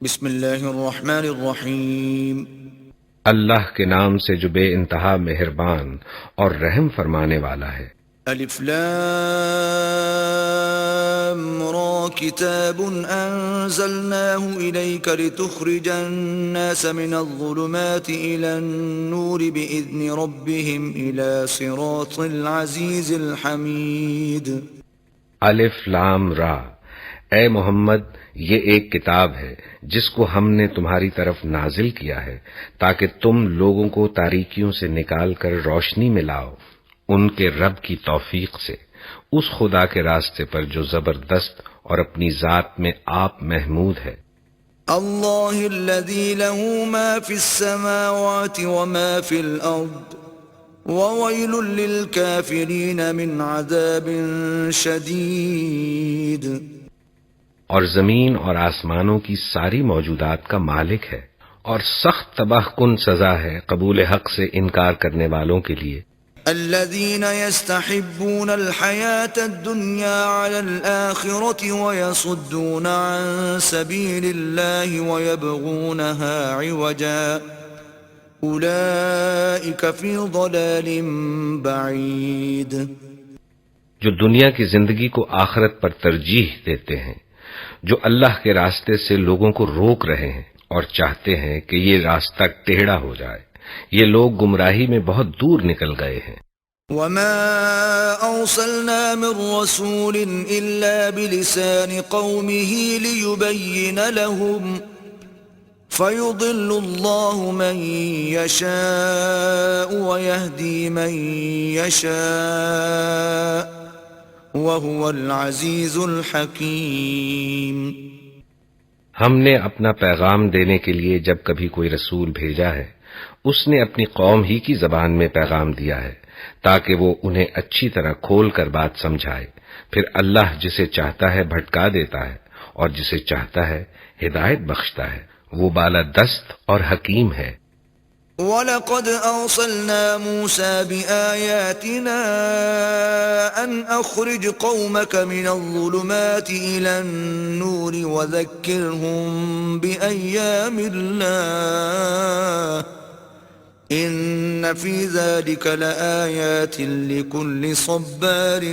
بسم اللہ الرحمن الرحیم۔ اللہ کے نام سے جو بے انتہا مہربان اور رحم فرمانے والا ہے۔ الف لام را کتاب انزلناه الیک لتخرج الناس من الظلمات الى النور باذن ربهم الى صراط العزیز الحمید۔ الف لام را، اے محمد یہ ایک کتاب ہے جس کو ہم نے تمہاری طرف نازل کیا ہے تاکہ تم لوگوں کو تاریکیوں سے نکال کر روشنی میں لاؤ ان کے رب کی توفیق سے، اس خدا کے راستے پر جو زبردست اور اپنی ذات میں آپ محمود ہے۔ اللہ الذی له ما فی السماوات وما فی الارض وویل للکافرین من عذاب شدید۔ اور زمین اور آسمانوں کی ساری موجودات کا مالک ہے، اور سخت تباہ کن سزا ہے قبول حق سے انکار کرنے والوں کے لیے۔ الذين يستحبون الحياة الدنيا على الآخرة ويصدون عن سبيل الله ويبغونها عوجا أولئك في ضلال بعيد۔ جو دنیا کی زندگی کو آخرت پر ترجیح دیتے ہیں، جو اللہ کے راستے سے لوگوں کو روک رہے ہیں اور چاہتے ہیں کہ یہ راستہ ٹیڑھا ہو جائے، یہ لوگ گمراہی میں بہت دور نکل گئے ہیں۔ وما أرسلنا من رسول إلا بلسان قومه ليبين لهم فيضل الله من يشاء ويهدي من يشاء وهو العزيز الحكيم۔ ہم نے اپنا پیغام دینے کے لیے جب کبھی کوئی رسول بھیجا ہے، اس نے اپنی قوم ہی کی زبان میں پیغام دیا ہے تاکہ وہ انہیں اچھی طرح کھول کر بات سمجھائے، پھر اللہ جسے چاہتا ہے بھٹکا دیتا ہے اور جسے چاہتا ہے ہدایت بخشتا ہے، وہ بالادست اور حکیم ہے۔ وَلَقَدْ أَرْسَلْنَا مُوسَى بِآيَاتِنَا أَنْ أَخْرِجْ قَوْمَكَ مِنَ الظُّلُمَاتِ إِلَى النُّورِ وَذَكِّرْهُمْ بِأَيَّامِ اللَّهِ إِنَّ فِي ذَلِكَ لَآيَاتٍ لِكُلِّ صَبَّارٍ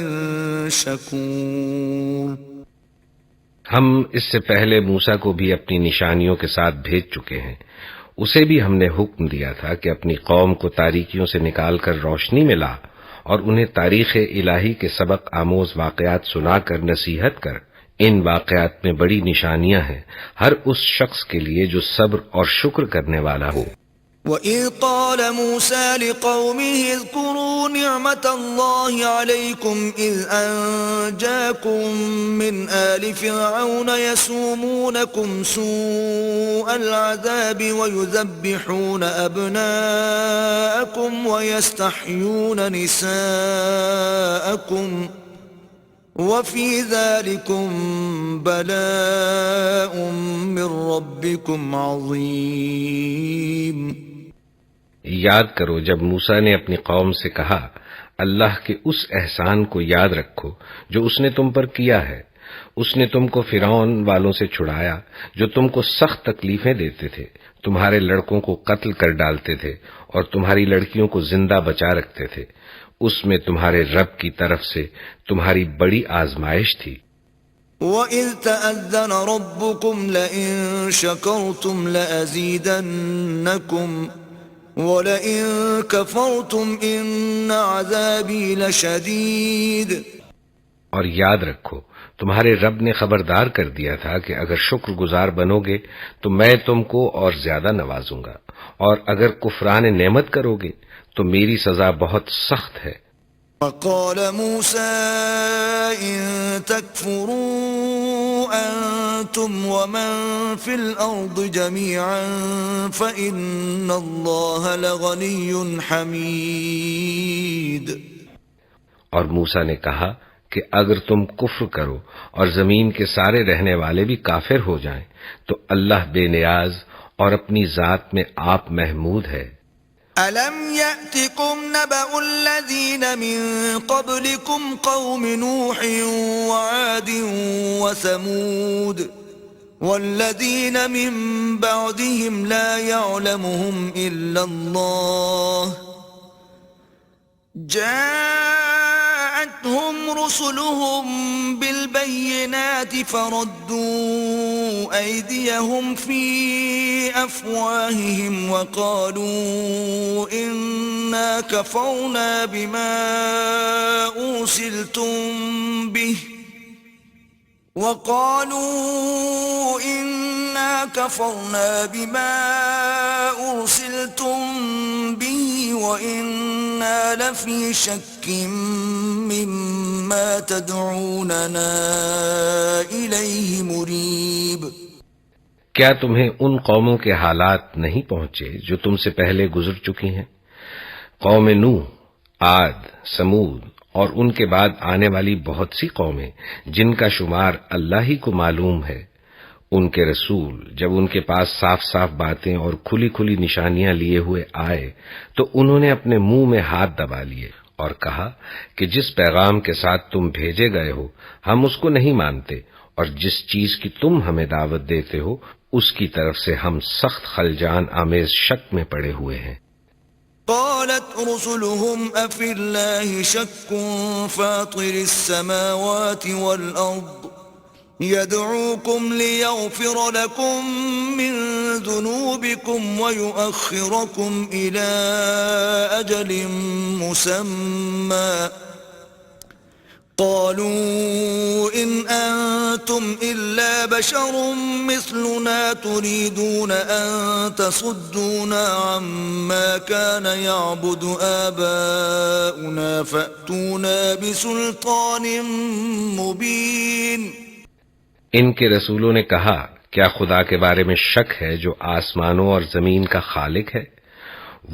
شَكُورٍ۔ ہم اس سے پہلے موسیٰ کو بھی اپنی نشانیوں کے ساتھ بھیج چکے ہیں، اسے بھی ہم نے حکم دیا تھا کہ اپنی قوم کو تاریکیوں سے نکال کر روشنی میں لا اور انہیں تاریخ الہی کے سبق آموز واقعات سنا کر نصیحت کر۔ ان واقعات میں بڑی نشانیاں ہیں ہر اس شخص کے لیے جو صبر اور شکر کرنے والا ہو۔ وَإِذْ قَالَ مُوسَى لِقَوْمِهِ اذْكُرُوا نِعْمَةَ اللَّهِ عَلَيْكُمْ إِذْ أَنْجَاكُمْ مِنْ آلِ فِرْعَوْنَ يَسُومُونَكُمْ سُوءَ الْعَذَابِ وَيُذَبِّحُونَ أَبْنَاءَكُمْ وَيَسْتَحْيُونَ نِسَاءَكُمْ وَفِي ذَلِكُمْ بَلَاءٌ مِّن رَّبِّكُمْ عَظِيمٌ۔ یاد کرو جب موسیٰ نے اپنی قوم سے کہا، اللہ کے اس احسان کو یاد رکھو جو اس نے تم پر کیا ہے، اس نے تم کو فرعون والوں سے چھڑایا جو تم کو سخت تکلیفیں دیتے تھے، تمہارے لڑکوں کو قتل کر ڈالتے تھے اور تمہاری لڑکیوں کو زندہ بچا رکھتے تھے، اس میں تمہارے رب کی طرف سے تمہاری بڑی آزمائش تھی۔ وَإِذْ تَأَذَّنَ رَبُّكُمْ لَئِن شَكَرْتُمْ لَأَزِيدَنَّكُمْ وَلَئِن كَفَرْتُمْ إِنَّ عَذَابِي لَشَدِيدٌ۔ اور یاد رکھو تمہارے رب نے خبردار کر دیا تھا کہ اگر شکر گزار بنو گے تو میں تم کو اور زیادہ نوازوں گا، اور اگر کفران نعمت کرو گے تو میری سزا بہت سخت ہے۔ وَقَالَ مُوسَىٰ إِن تَكْفُرُوا أَنتُمْ وَمَن فِي الْأَرْضِ جَمِيعًا فَإِنَّ اللَّهَ لَغَنِيٌّ حَمِيدٌ۔ اور موسیٰ نے کہا کہ اگر تم کفر کرو اور زمین کے سارے رہنے والے بھی کافر ہو جائیں تو اللہ بے نیاز اور اپنی ذات میں آپ محمود ہے۔ أَلَمْ يَأْتِكُمْ نَبَأُ الَّذِينَ مِن قَبْلِكُمْ قَوْمِ نُوحٍ وَعَادٍ وَثَمُودَ والذين من بعدهم لا يعلمهم إلا الله جاءتهم رسلهم بالبينات فردوا أيديهم في أفواههم وقالوا إنا كفرنا بما أرسلتم به وإنا لفي شك مما تدعوننا إليه مريب. کیا تمہیں ان قوموں کے حالات نہیں پہنچے جو تم سے پہلے گزر چکی ہیں؟ قوم نوح، عاد، سمود اور ان کے بعد آنے والی بہت سی قومیں جن کا شمار اللہ ہی کو معلوم ہے. ان کے رسول جب ان کے پاس صاف صاف باتیں اور کھلی کھلی نشانیاں لیے ہوئے آئے تو انہوں نے اپنے منہ میں ہاتھ دبا لیے اور کہا کہ جس پیغام کے ساتھ تم بھیجے گئے ہو ہم اس کو نہیں مانتے، اور جس چیز کی تم ہمیں دعوت دیتے ہو اس کی طرف سے ہم سخت خلجان آمیز شک میں پڑے ہوئے ہیں. قالت رسلهم أفي الله شك فاطر السماوات والأرض يدعوكم ليغفر لكم من ذنوبكم ويؤخركم إلى أجل مسمى قالوا إن أنتم إلا بشر مثلنا تريدون أن تصدونا عما كان يعبد آباؤنا فأتونا بسلطان مبين. ان کے رسولوں نے کہا کیا خدا کے بارے میں شک ہے جو آسمانوں اور زمین کا خالق ہے؟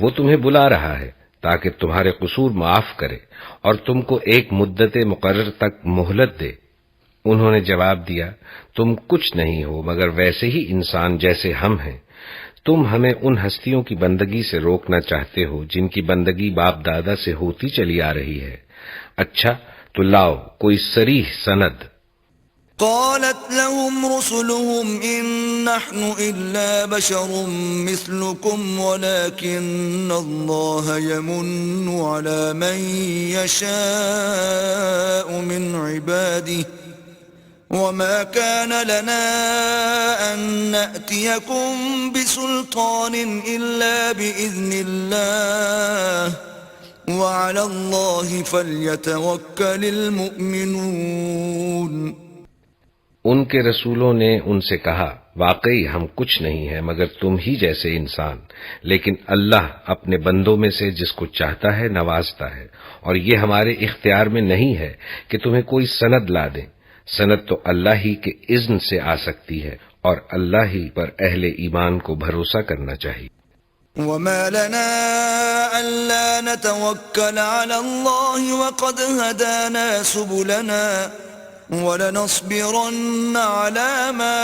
وہ تمہیں بلا رہا ہے تاکہ تمہارے قصور معاف کرے اور تم کو ایک مدت مقرر تک مہلت دے. انہوں نے جواب دیا تم کچھ نہیں ہو مگر ویسے ہی انسان جیسے ہم ہیں. تم ہمیں ان ہستیوں کی بندگی سے روکنا چاہتے ہو جن کی بندگی باپ دادا سے ہوتی چلی آ رہی ہے. اچھا تو لاؤ کوئی صریح سند. قالت لهم رسلهم إن نحن إلا بشر مثلكم ولكن الله يمن على من يشاء من عباده وما كان لنا أن نأتيكم بسلطان إلا بإذن الله وعلى الله فليتوكل المؤمنون. ان کے رسولوں نے ان سے کہا واقعی ہم کچھ نہیں ہیں مگر تم ہی جیسے انسان، لیکن اللہ اپنے بندوں میں سے جس کو چاہتا ہے نوازتا ہے، اور یہ ہمارے اختیار میں نہیں ہے کہ تمہیں کوئی سند لا دیں. سند تو اللہ ہی کے اذن سے آ سکتی ہے اور اللہ ہی پر اہل ایمان کو بھروسہ کرنا چاہیے. وما لنا ألا نتوكل على الله وقد هدانا سبلنا وَلَنَصْبِرَنَّ عَلَى مَا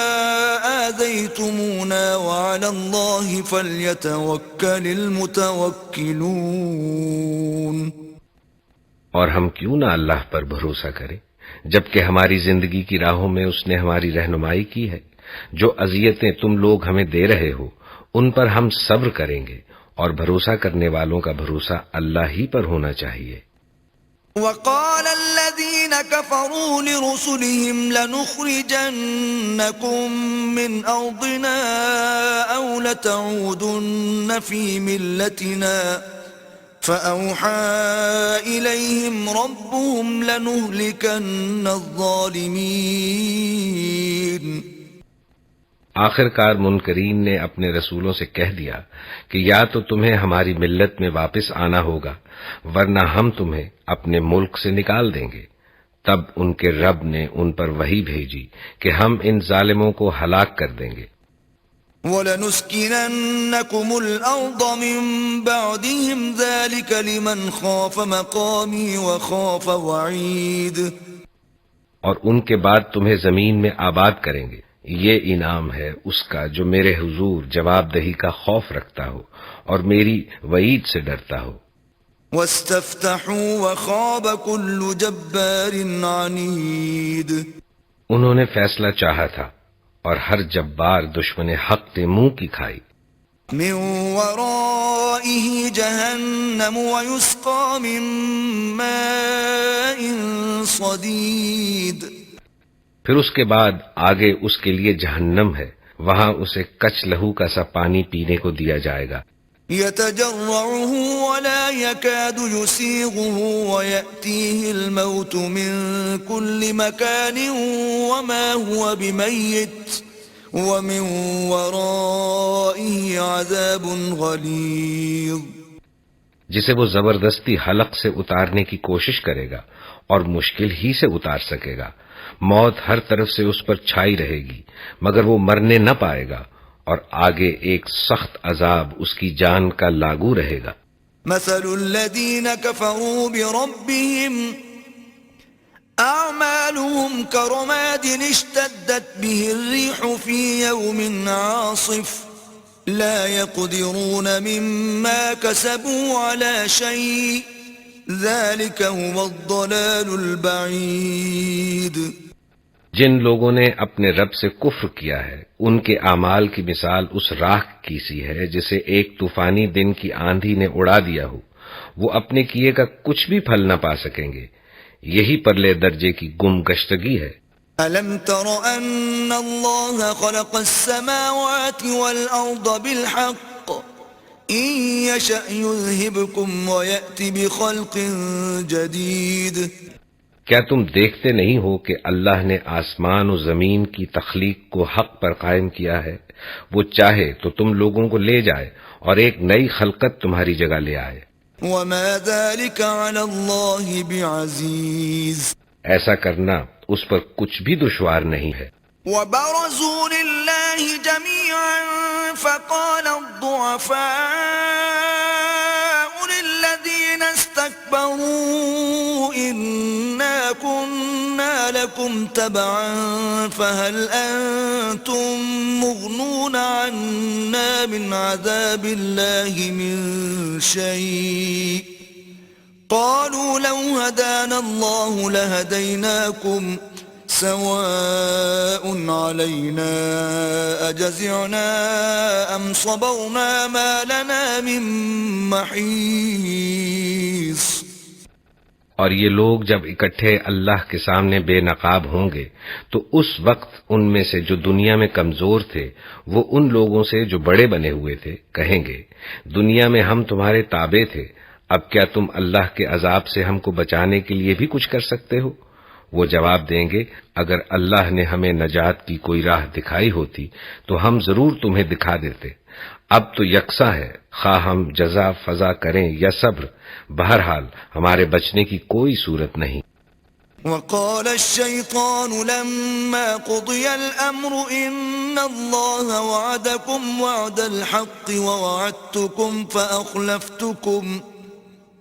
آذَيْتُمُونَا وَعَلَى اللَّهِ فَلْيَتَوَكَّلِ الْمُتَوَكِّلُونَ. اور ہم کیوں نہ اللہ پر بھروسہ کریں جبکہ ہماری زندگی کی راہوں میں اس نے ہماری رہنمائی کی ہے. جو اذیتیں تم لوگ ہمیں دے رہے ہو ان پر ہم صبر کریں گے، اور بھروسہ کرنے والوں کا بھروسہ اللہ ہی پر ہونا چاہیے. وقال الذين كفروا لرسلهم لنخرجنكم من أرضنا أو لتعودن في ملتنا فأوحى إليهم ربهم لنهلكن الظالمين. آخر کار منکرین نے اپنے رسولوں سے کہہ دیا کہ یا تو تمہیں ہماری ملت میں واپس آنا ہوگا ورنہ ہم تمہیں اپنے ملک سے نکال دیں گے. تب ان کے رب نے ان پر وحی بھیجی کہ ہم ان ظالموں کو ہلاک کر دیں گے. وَلَنُسْكِنَنَّكُمُ الْأَرْضَ مِن بَعْدِهِمْ ذَلِكَ لِمَنْ خَافَ مَقَامِي وَخَافَ وَعِيدِ. اور ان کے بعد تمہیں زمین میں آباد کریں گے. یہ انعام ہے اس کا جو میرے حضور جواب دہی کا خوف رکھتا ہو اور میری وعید سے ڈرتا ہو. وَاسْتَفْتَحُوا وَخَابَ كُلُّ جَبَّارٍ عَنِيدٍ. انہوں نے فیصلہ چاہا تھا اور ہر جبار دشمن حق نے منہ کی کھائی. من ورائه جهنم ويسقى من ماء صديد. پھر اس کے بعد آگے اس کے لیے جہنم ہے، وہاں اسے کچ لہو کا سا پانی پینے کو دیا جائے گا. يتجرعه ولا يكاد يسيغه ويأتيه الموت من كل مكان وما هو بميت ومن ورائه عذاب غليظ. جسے وہ زبردستی حلق سے اتارنے کی کوشش کرے گا اور مشکل ہی سے اتار سکے گا. موت ہر طرف سے اس پر چھائی رہے گی مگر وہ مرنے نہ پائے گا، اور آگے ایک سخت عذاب اس کی جان کا لاگو رہے گا. مثل الذين كفروا بربهم أعمالهم كرماد اشتدت به الريح في يوم عاصف لا يقدرون مما كسبوا على شيء ذلك هو الضلال البعيد. جن لوگوں نے اپنے رب سے کفر کیا ہے ان کے اعمال کی مثال اس راکھ کی سی ہے جسے ایک طوفانی دن کی آندھی نے اڑا دیا ہو. وہ اپنے کیے کا کچھ بھی پھل نہ پا سکیں گے. یہی پرلے درجے کی گم گشتگی ہے. أَلَمْ تَرَ أَنَّ اللَّهَ خَلَقَ السَّمَاوَاتِ وَالْأَرْضَ بِالْحَقِّ إِن يَشَأْ يُذْهِبْكُمْ وَيَأْتِ بِخَلْقٍ جَدِيدٍ. کیا تم دیکھتے نہیں ہو کہ اللہ نے آسمان و زمین کی تخلیق کو حق پر قائم کیا ہے؟ وہ چاہے تو تم لوگوں کو لے جائے اور ایک نئی خلقت تمہاری جگہ لے آئے. وَمَا ذَلِكَ عَلَى اللَّهِ بِعَزِيزٍ. ایسا کرنا اس پر کچھ بھی دشوار نہیں ہے. وَبَرَزُوا لِلَّهِ جَمِيعًا فَقَالَ الضُّعَفَاءُ لِلَّذِينَ اسْتَكْبَرُوا إِنَّا كُنَّا لَكُمْ تَبَعًا فَهَلْ أَنْتُمْ مُغْنُونَ عَنَّا مِنْ عَذَابِ اللَّهِ مِنْ شَيْءٍ قَالُوا لَوْ هَدَانَا اللَّهُ لَهَدَيْنَاكُمْ سواء علينا أجزعنا أم صبرنا ما لنا من محيص. اور یہ لوگ جب اکٹھے اللہ کے سامنے بے نقاب ہوں گے تو اس وقت ان میں سے جو دنیا میں کمزور تھے وہ ان لوگوں سے جو بڑے بنے ہوئے تھے کہیں گے دنیا میں ہم تمہارے تابع تھے، اب کیا تم اللہ کے عذاب سے ہم کو بچانے کے لیے بھی کچھ کر سکتے ہو؟ وہ جواب دیں گے اگر اللہ نے ہمیں نجات کی کوئی راہ دکھائی ہوتی تو ہم ضرور تمہیں دکھا دیتے. اب تو یکساں ہے، خواہ ہم جزا فضا کریں یا صبر، بہرحال ہمارے بچنے کی کوئی صورت نہیں. وقال الشيطان لما قضي الأمر إن الله وعدكم وعد الحق ووعدتكم فأخلفتكم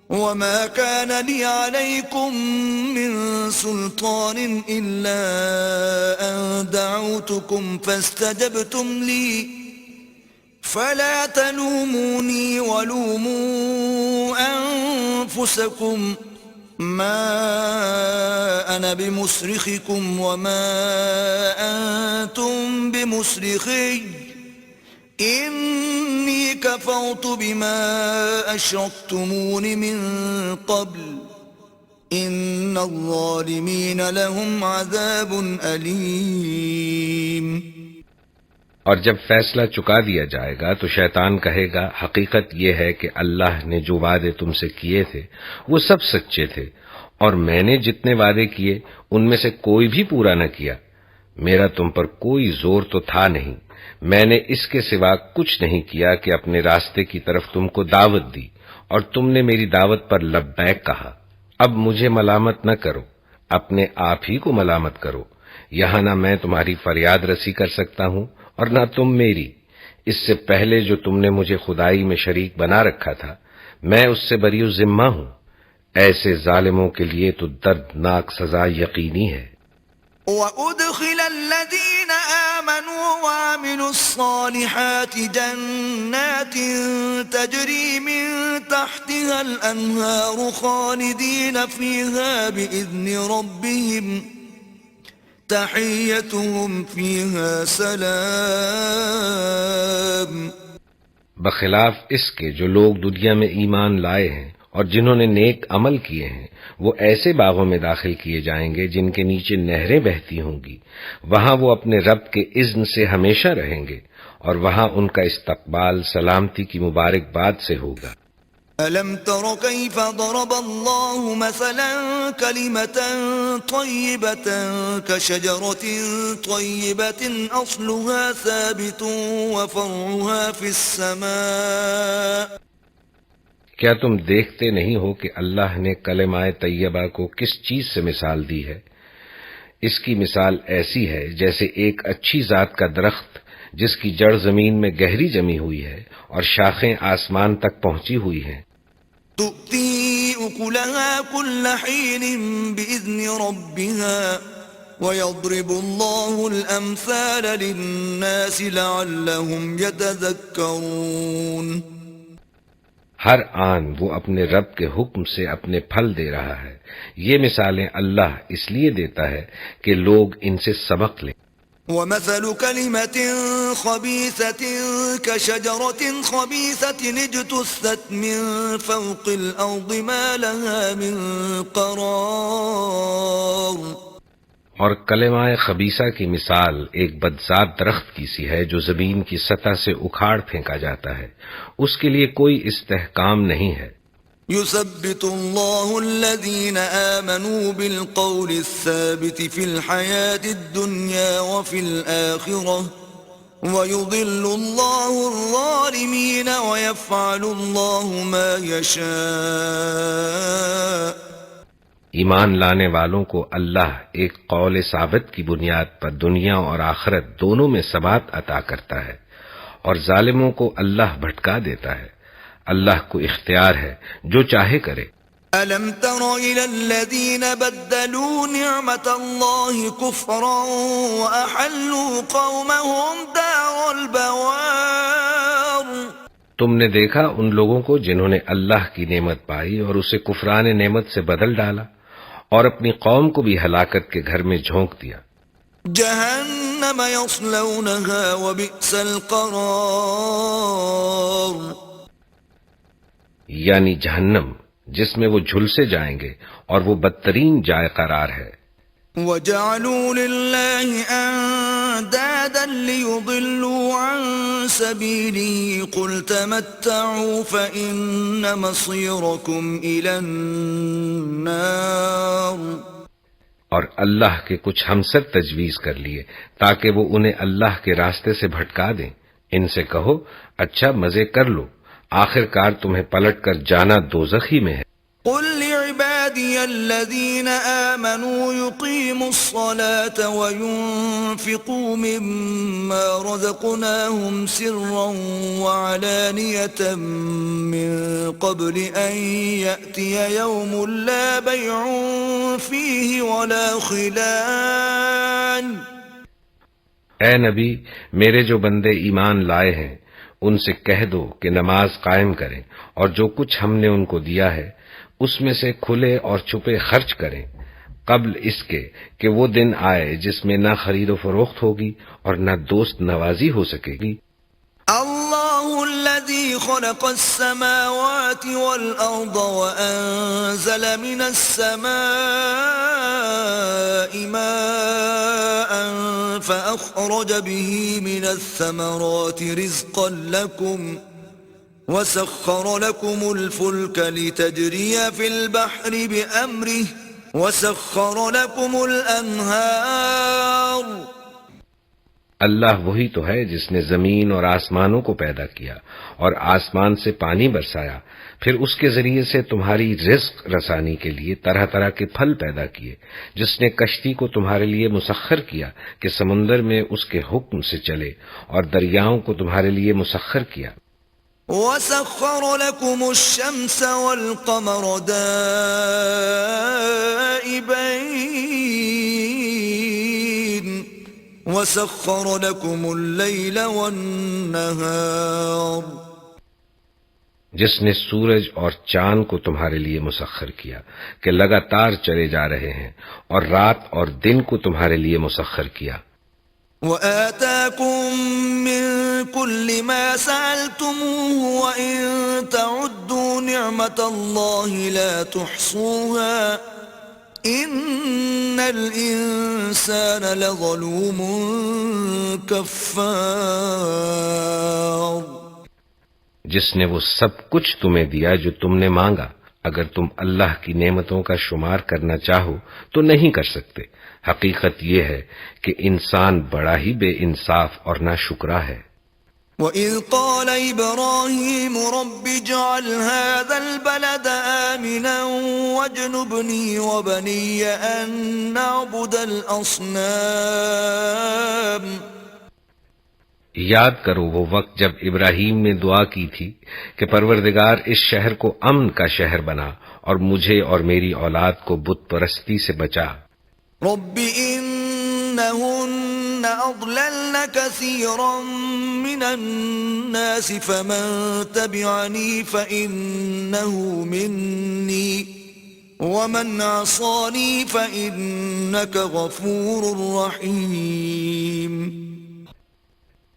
وما كان لي عليكم من سلطان إلا أن دعوتكم فاستجبتم لي فلا تلوموني ولوموا أنفسكم ما أنا بمصرخكم وما أنتم بمصرخي إني كفرت بما أشركتمون من قبل إن الظالمين لهم عذاب أليم. اور جب فیصلہ چکا دیا جائے گا تو شیطان کہے گا حقیقت یہ ہے کہ اللہ نے جو وعدے تم سے کیے تھے وہ سب سچے تھے، اور میں نے جتنے وعدے کیے ان میں سے کوئی بھی پورا نہ کیا. میرا تم پر کوئی زور تو تھا نہیں، میں نے اس کے سوا کچھ نہیں کیا کہ اپنے راستے کی طرف تم کو دعوت دی اور تم نے میری دعوت پر لبیک کہا. اب مجھے ملامت نہ کرو، اپنے آپ ہی کو ملامت کرو. یہاں نہ میں تمہاری فریاد رسی کر سکتا ہوں اور نہ تم میری. اس سے پہلے جو تم نے مجھے خدائی میں شریک بنا رکھا تھا میں اس سے بری ذمہ ہوں. ایسے ظالموں کے لیے تو دردناک سزا یقینی ہے. وَأُدْخِلَ الَّذِينَ آمَنُوا وَعَمِلُوا الصَّالِحَاتِ جَنَّاتٍ تَجْرِي مِن تَحْتِهَا الْأَنْهَارُ خَالِدِينَ فِيهَا بِإِذْنِ رَبِّهِمْ تحيتهم فيها سلام. بخلاف اس کے جو لوگ دنیا میں ایمان لائے ہیں اور جنہوں نے نیک عمل کیے ہیں، وہ ایسے باغوں میں داخل کیے جائیں گے جن کے نیچے نہریں بہتی ہوں گی، وہاں وہ اپنے رب کے اذن سے ہمیشہ رہیں گے، اور وہاں ان کا استقبال سلامتی کی مبارکباد سے ہوگا۔ ألم تر كيف ضرب الله مثلا كلمة طيبة كشجرة طيبة أصلها ثابت وفرعها في السماء. کیا تم دیکھتے نہیں ہو کہ اللہ نے کلمہ طیبہ کو کس چیز سے مثال دی ہے؟ اس کی مثال ایسی ہے جیسے ایک اچھی ذات کا درخت جس کی جڑ زمین میں گہری جمی ہوئی ہے اور شاخیں آسمان تک پہنچی ہوئی ہیں۔ تؤتي أكلها كل حين بإذن ربها ويضرب الله الأمثال للناس لعلهم يتذكرون. ہر آن وہ اپنے رب کے حکم سے اپنے پھل دے رہا ہے۔ یہ مثالیں اللہ اس لیے دیتا ہے کہ لوگ ان سے سبق لیں۔ ومثل كلمة خبيثة كشجرة خبيثة اجتثت من فوق الأرض ما لها من قرار. اور کلمہ خبیثہ کی مثال ایک بدذات درخت کی سی ہے جو زمین کی سطح سے اکھاڑ پھینکا جاتا ہے، اس کے لیے کوئی استحکام نہیں ہے۔ يثبت الله الذين آمنوا بالقول الثابت في الحياة الدنيا وفي الآخرة ويضل الله الظالمين ويفعل الله ما يشاء. ایمان لانے والوں کو اللہ ایک قول ثابت کی بنیاد پر دنیا اور آخرت دونوں میں ثبات عطا کرتا ہے، اور ظالموں کو اللہ بھٹکا دیتا ہے۔ اللہ کو اختیار ہے، جو چاہے کرے۔ أَلَمْ تَرَ إِلَى الَّذِينَ بَدَّلُوا نِعْمَةَ اللَّهِ كُفْرًا وَأَحَلُّوا قَوْمَهُمْ دَارَ الْبَوَارِ. تم نے دیکھا ان لوگوں کو جنہوں نے اللہ کی نعمت پائی اور اسے کفران نعمت سے بدل ڈالا، اور اپنی قوم کو بھی ہلاکت کے گھر میں جھونک دیا۔ جہنم یصلونها وبئس القرار. یعنی جہنم جس میں وہ جھلسے جائیں گے اور وہ بدترین جائے قرار ہے۔ وَجَعَلُوا لِلَّهِ أَندَادًا لِيُضِلُّوا عَن سَبِيلِهِ قُلْ تَمَتَّعُوا فَإِنَّ مَصِيرَكُمْ إِلَى النَّارِ. اور اللہ کے کچھ ہمسر تجویز کر لیے تاکہ وہ انہیں اللہ کے راستے سے بھٹکا دیں۔ ان سے کہو اچھا مزے کر لو، آخر کار تمہیں پلٹ کر جانا دوزخ ہی میں ہے۔ قل لعبادي الذين آمنوا يقيموا الصلاة وينفقوا مما رزقناهم سرا وعلانية من قبل أن يأتي يوم لا بيع فيه ولا خلال. اے نبی، میرے جو بندے ایمان لائے ہیں ان سے کہہ دو کہ نماز قائم کریں اور جو کچھ ہم نے ان کو دیا ہے اس میں سے کھلے اور چھپے خرچ کریں، قبل اس کے کہ وہ دن آئے جس میں نہ خرید و فروخت ہوگی اور نہ دوست نوازی ہو سکے گی۔ اللہ الذي خلق السماوات والأرض وأنزل من السماء ماء فأخرج به من الثمرات رزقا لكم وسخر لكم الفلك لتجري في البحر بأمره وسخر لكم الأنهار. اللہ وہی تو ہے جس نے زمین اور آسمانوں کو پیدا کیا اور آسمان سے پانی برسایا، پھر اس کے ذریعے سے تمہاری رزق رسانی کے لیے طرح طرح کے پھل پیدا کیے، جس نے کشتی کو تمہارے لیے مسخر کیا کہ سمندر میں اس کے حکم سے چلے، اور دریاؤں کو تمہارے لیے مسخر کیا۔ وَسَخَّرَ لَكُمُ الشَّمْسَ وَالْقَمَرَ دَائِبَيْنِ وَسَخَّرَ لَكُمُ اللَّيْلَ وَالنَّهَارَ. جس نے سورج اور چاند کو تمہارے لیے مسخر کیا کہ لگاتار چلے جا رہے ہیں، اور رات اور دن کو تمہارے لیے مسخر کیا، وآتاكم من كل ما سألتموه وإن تعدوا نعمة الله لا تحصوها إن الإنسان لظلوم كفار۔ جس نے وہ سب کچھ تمہیں دیا جو تم نے مانگا، اگر تم اللہ کی نعمتوں کا شمار کرنا چاہو تو نہیں کر سکتے۔ حقیقت یہ ہے کہ انسان بڑا ہی بے انصاف اور ناشکرا ہے۔ وَإِذْ قَالَ إِبْرَاهِيمُ رَبِّ اجْعَلْ هَذَا الْبَلَدَ آمِنًا وَاجْنُبْنِي وَبَنِيَّ أَن نَّعْبُدَ الْأَصْنَامَ۔ یاد کرو وہ وقت جب ابراہیم نے دعا کی تھی کہ پروردگار اس شہر کو امن کا شہر بنا اور مجھے اور میری اولاد کو بت پرستی سے بچا۔ رب إنهن أضللن كثيرا من الناس فمن تبعني فإنه مني ومن عصاني فإنك غفور رحيم۔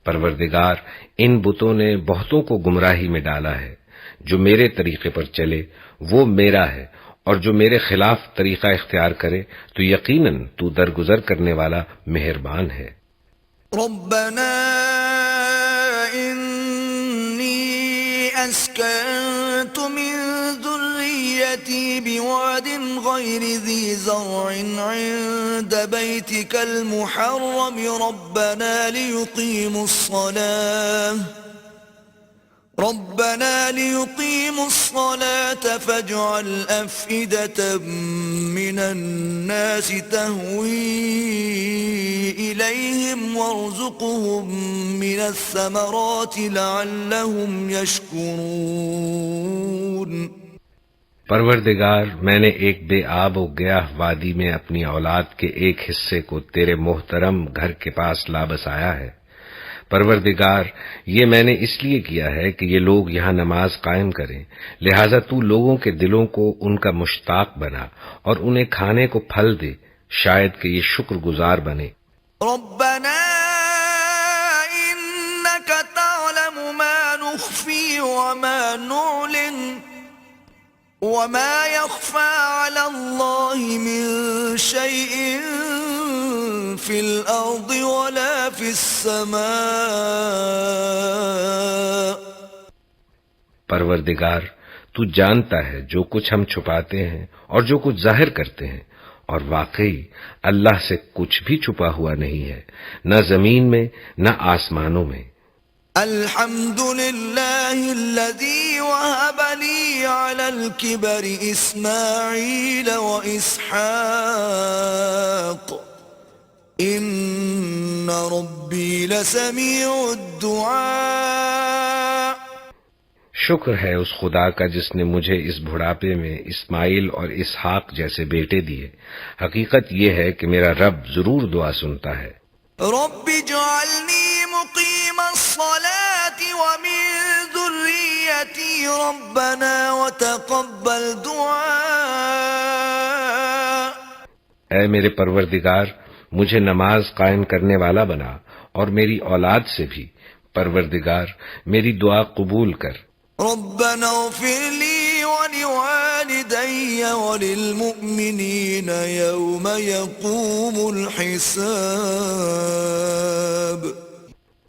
پروردگار، ان بتوں نے بہتوں کو گمراہی میں ڈالا ہے، جو میرے طریقے پر چلے وہ میرا ہے، اور جو میرے خلاف طریقہ اختیار کرے تو یقیناً تو درگزر کرنے والا مہربان ہے۔ ربنا إني أسكنت من ذريتي بواد غير ذي زرع عند بيتك المحرم ربنا ليقيموا الصلاة فاجعل أفئدة من الناس تهوي إليهم وارزقهم من الثمرات لعلهم يشكرون۔ پروردگار، میں نے ایک بے آب و گیاہ وادی میں اپنی اولاد کے ایک حصے کو تیرے محترم گھر کے پاس لا بسایا ہے۔ پروردگار، یہ میں نے اس لیے کیا ہے کہ یہ لوگ یہاں نماز قائم کریں، لہٰذا تو لوگوں کے دلوں کو ان کا مشتاق بنا اور انہیں کھانے کو پھل دے، شاید کہ یہ شکر گزار بنے۔ ربنا انك تعلم ما نخفي وما نعلن وما يخفى على الله من شيء في الأرض ولا في السماء۔ پروردگار، تو جانتا ہے جو کچھ ہم چھپاتے ہیں اور جو کچھ ظاہر کرتے ہیں، اور واقعی اللہ سے کچھ بھی چھپا ہوا نہیں ہے، نہ زمین میں نہ آسمانوں میں۔ الحمد لله الذي وهب لي على الكبر إسماعيل وإسحاق إن ربي لسميع الدعاء۔ شکر ہے اس خدا کا جس نے مجھے اس بڑھاپے میں اسماعیل اور اسحاق جیسے بیٹے دیے۔ حقیقت یہ ہے کہ میرا رب ضرور دعا سنتا ہے۔ رب اجعلني مقيم الصلاة ومن ذريتي ربنا وتقبل دعاء۔ اے میرے پروردگار، مجھے نماز قائم کرنے والا بنا اور میری اولاد سے بھی، پروردگار میری دعا قبول کر۔ ربنا اغفر لي ولوالدي وللمؤمنين يوم يقوم الحساب۔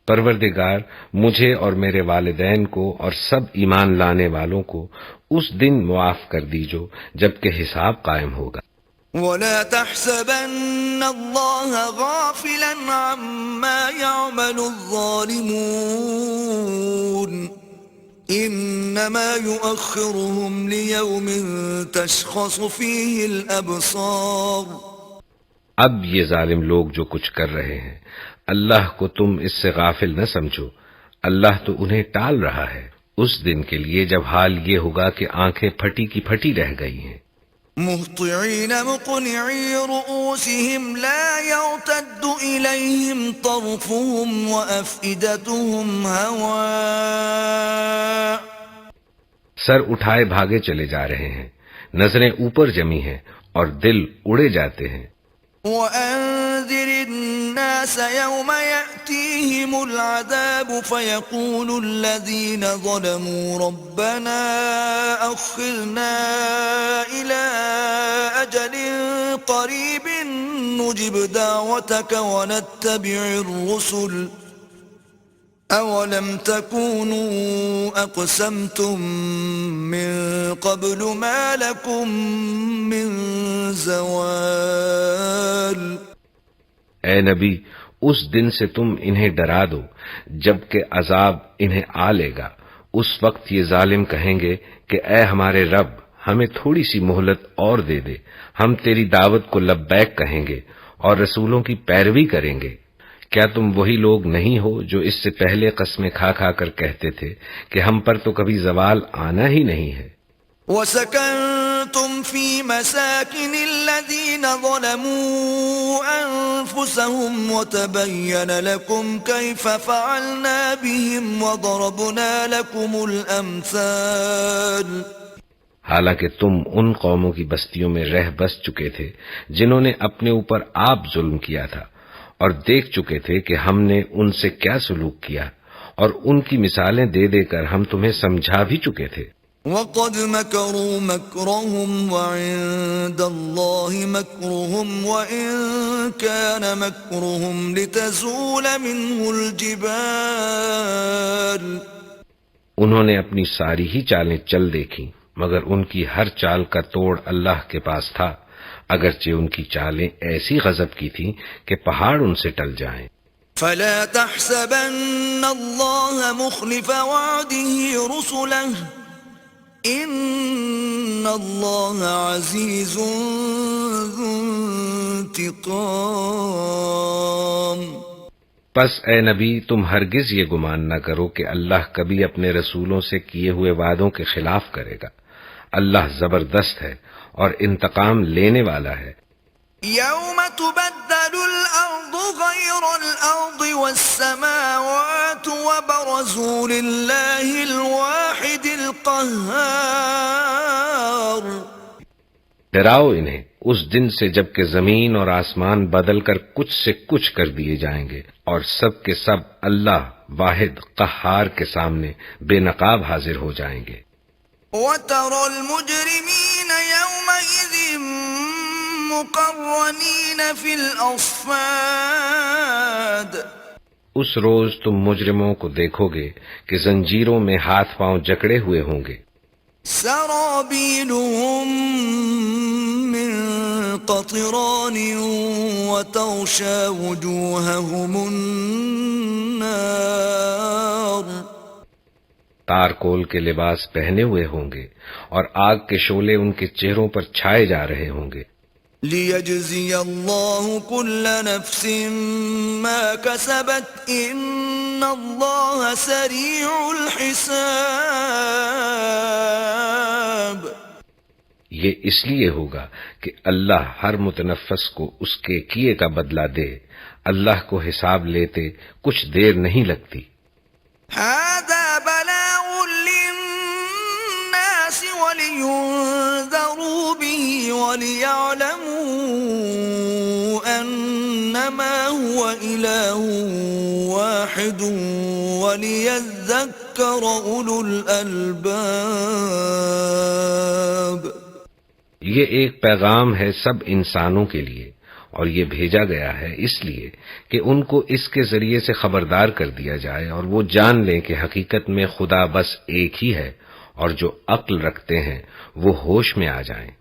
پروردگار، مجھے اور میرے والدین کو اور سب ایمان لانے والوں کو اس دن معاف کر دیجو جبکہ حساب قائم ہوگا۔ ولا تحسبن الله غافلا عما يعمل الظالمون انما يؤخرهم ليوم تشخص فيه الابصار۔ اب یہ ظالم لوگ جو کچھ کر رہے ہیں، اللہ کو تم اس سے غافل نہ سمجھو، اللہ تو انہیں ٹال رہا ہے اس دن کے لیے جب حال یہ ہوگا کہ آنکھیں پھٹی کی پھٹی رہ گئی ہیں۔ مہطعین مقنعی رؤوسهم لا يرتد إليهم طرفهم وأفئدتهم هواء۔ سر اٹھائے بھاگے چلے جا رہے ہیں، نظریں اوپر جمی ہیں اور دل اڑے جاتے ہیں۔ وَأَنذِرِ النَّاسَ يَوْمَ يَأْتِيهِمُ الْعَذَابُ فَيَقُولُ الَّذِينَ ظَلَمُوا رَبَّنَا أَخِّرْنَا إِلَىٰ أَجَلٍ قَرِيبٍ نُّجِبْ دَعْوَتَكَ وَنَتَّبِعِ الرُّسُلَ أَوَلَمْ تَكُونُوا أَقْسَمْتُم مِّن قَبْلُ مَا لَكُم مِّن زَوَالٍ۔ اے نبی، اس دن سے تم انہیں ڈرا دو جب کہ عذاب انہیں آ لے گا۔ اس وقت یہ ظالم کہیں گے کہ اے ہمارے رب، ہمیں تھوڑی سی مہلت اور دے دے، ہم تیری دعوت کو لبیک کہیں گے اور رسولوں کی پیروی کریں گے۔ کیا تم وہی لوگ نہیں ہو جو اس سے پہلے قسمیں کھا کھا کر کہتے تھے کہ ہم پر تو کبھی زوال آنا ہی نہیں ہے؟ وَسَكَنْتُمْ فِي مَسَاكِنِ الَّذِينَ ظَلَمُوا أَنفُسَهُمْ وَتَبَيَّنَ لَكُمْ كَيْفَ فَعَلْنَا بِهِمْ وَضَرَبْنَا لَكُمُ الْأَمْثَالَ۔ حالانکہ تم ان قوموں کی بستیوں میں رہ بس چکے تھے جنہوں نے اپنے اوپر آپ ظلم کیا تھا، اور دیکھ چکے تھے کہ ہم نے ان سے کیا سلوک کیا، اور ان کی مثالیں دے دے کر ہم تمہیں سمجھا بھی چکے تھے۔ وَقَدْ مَكَرُوا مَكْرَهُمْ وَعِندَ اللَّهِ مَكْرُهُمْ وَإِن كَانَ مَكْرُهُمْ لِتَزُولَ مِنْهُ الْجِبَالُ۔ انہوں نے اپنی ساری ہی چالیں چل دیکھیں، مگر ان کی ہر چال کا توڑ اللہ کے پاس تھا، اگرچہ ان کی چالیں ایسی غضب کی تھیں کہ پہاڑ ان سے ٹل جائیں۔ فَلَا تَحْسَبَنَّ اللَّهَ مُخْلِفَ وَعْدِهِ رُسُلَهُ إِنَّ اللَّهَ عَزِيزٌ ذُو انتقام۔ پس اے نبی، تم ہرگز یہ گمان نہ کرو کہ اللہ کبھی اپنے رسولوں سے کیے ہوئے وعدوں کے خلاف کرے گا۔ اللہ زبردست ہے اور انتقام لینے والا ہے۔ يَوْمَ تُبَدَّلُ الْأَرْضُ غَيْرَ الْأَرْضِ وَالسَّمَاوَاتُ وَبَرَزُوا لِلَّهِ الْوَاحِدِ الْقَهَّارِ۔ ڈراؤ انہیں اس دن سے جب کہ زمین اور آسمان بدل کر کچھ سے کچھ کر دیے جائیں گے، اور سب کے سب اللہ واحد قہار کے سامنے بے نقاب حاضر ہو جائیں گے۔ وَتَرَى الْمُجْرِمِينَ يَوْمَئِذٍ مُقَرَّنِينَ فِي الْأَصْفَادِ۔ اس روز تم مجرموں کو دیکھو گے کہ زنجیروں میں ہاتھ پاؤں جکڑے ہوئے ہوں گے۔ سَرَابِيلُهُم مِّن قَطِرَانٍ وَتَغْشَىٰ وُجُوهَهُمُ النَّارُ۔ تارکول کے لباس پہنے ہوئے ہوں گے اور آگ کے شعلے ان کے چہروں پر چھائے جا رہے ہوں گے۔ لِيَجْزِيَ اللَّهُ كُلَّ نَفْسٍ مَا كَسَبَتْ إِنَّ اللَّهَ سَرِيعُ الْحِسَابِ۔ یہ اس لیے ہوگا کہ اللہ ہر متنفس کو اس کے کیے کا بدلہ دے، اللہ کو حساب لیتے کچھ دیر نہیں لگتی۔ هَذَا بَلَاغٌ لِلنَّاسِ وَلِيُنذَرُوا بِهِ وَلِيَعْلَمُوا أَنَّمَا هُوَ إِلَٰهٌ وَاحِدٌ وَلِيَذَّكَّرَ أُولُو الْأَلْبَابِ۔ یہ ایک پیغام ہے سب انسانوں کے لیے، اور یہ بھیجا گیا ہے اس لیے کہ ان کو اس کے ذریعے سے خبردار کر دیا جائے اور وہ جان لیں کہ حقیقت میں خدا بس ایک ہی ہے، اور جو عقل رکھتے ہیں وہ ہوش میں آ جائیں۔